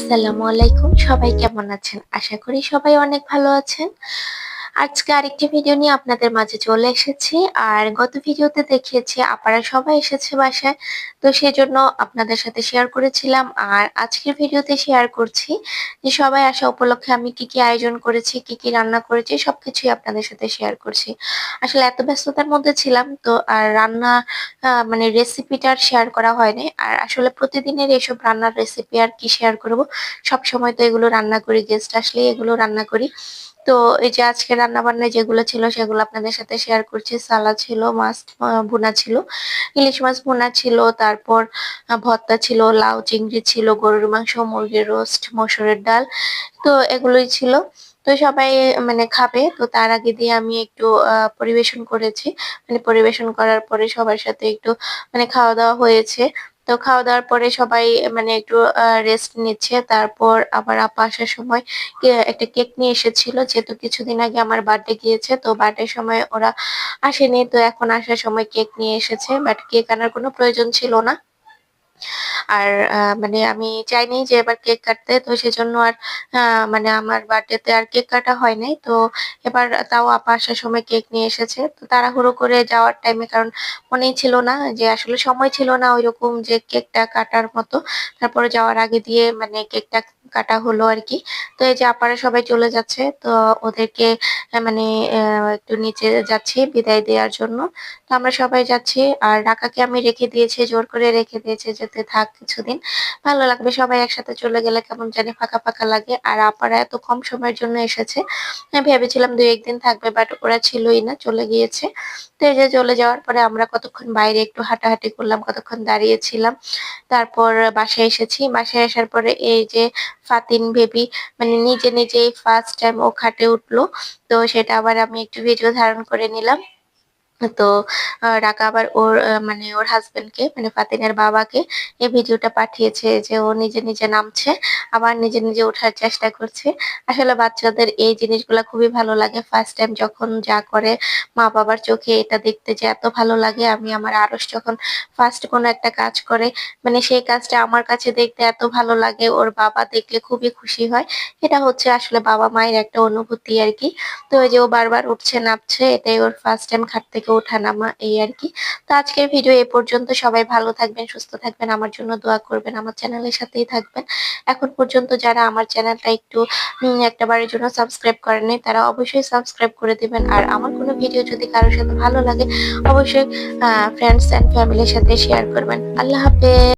আসসালামু আলাইকুম। সবাই কেমন আছেন? আশা করি সবাই অনেক ভালো আছেন। আজকে আরেকটি ভিডিও নিয়ে আপনাদের মাঝে চলে এসেছি। আর গত ভিডিওতে দেখিয়েছি আপারা সবাই এসেছে বাসায়। তো সেজন্য আপনাদের সাথে শেয়ার করেছিলাম। আর আজকের ভিডিওতে শেয়ার করছি যে সবাই আসা উপলক্ষে আমি কি আয়োজন করেছি, কি রান্না করেছি সবকিছুই আপনাদের সাথে শেয়ার করছি। আসলে এত ব্যস্ততার মধ্যে ছিলাম তো আর রান্না মানে রেসিপিটা আর শেয়ার করা হয়নি। আর আসলে প্রতিদিনের এসব রান্নার রেসিপি আর কি শেয়ার করব। সবসময় তো এগুলো রান্না করি, গেস্ট আসলেই এগুলো রান্না করি। তো এই যে আজকে রান্নাবান্নায় যেগুলো ছিল সেগুলো আপনাদের সাথে শেয়ার করছি। সালাদ ছিল, মাছ ভুনা ছিল, ইলিশ মাছ ভুনা ছিল, তারপর ভর্তা ছিল, লাউ চিংড়ি ছিল, গরুর মাংস, মুরগির রোস্ট, মসুরের ডাল। তো এগুলোই ছিল। তো সবাই মানে খাবে। তো তার আগে দিয়ে আমি একটু পরিবেশন করেছি। মানে পরিবেশন করার পরে সবার সাথে একটু মানে খাওয়া-দাওয়া হয়েছে। তো খাওয়া-দাওয়ার পরে সবাই মানে একটু রেস্ট নিচ্ছে। তারপর আবার আপা আসার সময় একটা কেক নিয়ে এসেছিল। যেহেতু কিছুদিন আগে আমার বার্থডে গিয়েছে। তো বার্থডের সময় ওরা আসেনি। তো এখন আসার সময় কেক নিয়ে এসেছে। বাট কেক আনার কোনো প্রয়োজন ছিল না। আর মানে আমি চাইনি যে এবার কেক কাটতে। তো সেজন্য আর আ মানে আমার বার্থডেতে আর কেক কাটা হয় নাই। তো এবার তাও আপা আসার সময় কেক নিয়ে এসেছে। তো তাড়াহুড়ো করে যাওয়ার টাইমে কারণ মনেই ছিল না যে আসলে সময় ছিল না ঐরকম যে কেকটা কাটার মতো। তারপরে যাওয়ার আগে দিয়ে মানে কেকটা কাটা হলো আরকি। তো এই যে আপারা সবাই চলে যাচ্ছে। তো ওদেরকে মানে একটু নিচে যাচ্ছি বিদায় দেওয়ার জন্য। তো আমরা সবাই যাচ্ছি। আর রাকাকে আমি রেখে দিয়েছি, জোর করে রেখে দিয়েছি যে, "তুই থাক কিছুদিন। ভালো লাগবে। সবাই একসাথে চলে গেলে কেমন জানি ফাঁকা লাগে।" আর আপারা এত কম সময়ের জন্য এসেছে। ভেবেছিলাম ২-১ দিন থাকবে বাট ওরা ছিলই না, চলে গিয়েছে। তো এই যে চলে যাওয়ার পরে আমরা কতক্ষণ বাইরে একটু হাঁটাহাঁটি করলাম, কতক্ষণ দাঁড়িয়েছিলাম। তারপর বাসায় এসেছি। বাসায় আসার পরে এই যে ফাতিন বেবি মানে নিজেই ফার্স্ট টাইম ও খাটে উঠলো। তো সেটা আবার আমি একটু ভিডিও ধারণ করে নিলাম। তো রাকা আবার ওর মানে ওর হাসব্যান্ডকে মানে ফাতিনের বাবাকে এই ভিডিওটা পাঠিয়েছে যে ও নিজে নামছে, আবার নিজে ওঠার চেষ্টা করছে। আসলে বাচ্চাদের এই জিনিসগুলা খুবই ভালো লাগে। ফার্স্ট টাইম যখন যা করে মা-বাবার চোখে এটা দেখতে যে এত ভালো লাগে আমি আমার আরশ যখন ফার্স্ট কোনো একটা কাজ করে মানে সেই কাজটা আমার কাছে দেখতে এত ভালো লাগে ওর বাবা দেখলে খুবই খুশি হয়। এটা হচ্ছে আসলে বাবা-মায়ের একটা অনুভূতি আরকি। তো ওই যে ও বারবার উঠছে নামছে এটাই ওর ফার্স্ট টাইম খাট থেকে ওঠা-নামা এই আরকি। তো আজকের ভিডিও এ পর্যন্ত। সবাই ভালো থাকবেন, সুস্থ থাকবেন, আমার জন্য দোয়া করবেন, আমার চ্যানেলের সাথেই থাকবেন। এখন পর্যন্ত যারা আমার চ্যানেলটা একটু একটা বারের জন্য সাবস্ক্রাইব করেন নাই তারা অবশ্যই সাবস্ক্রাইব করে দিবেন। আর আমার কোনো ভিডিও যদি কারো সাথে ভালো লাগে অবশ্যই ফ্রেন্ডস অ্যান্ড ফ্যামিলির সাথে শেয়ার করবেন। আল্লাহ হাফেজ।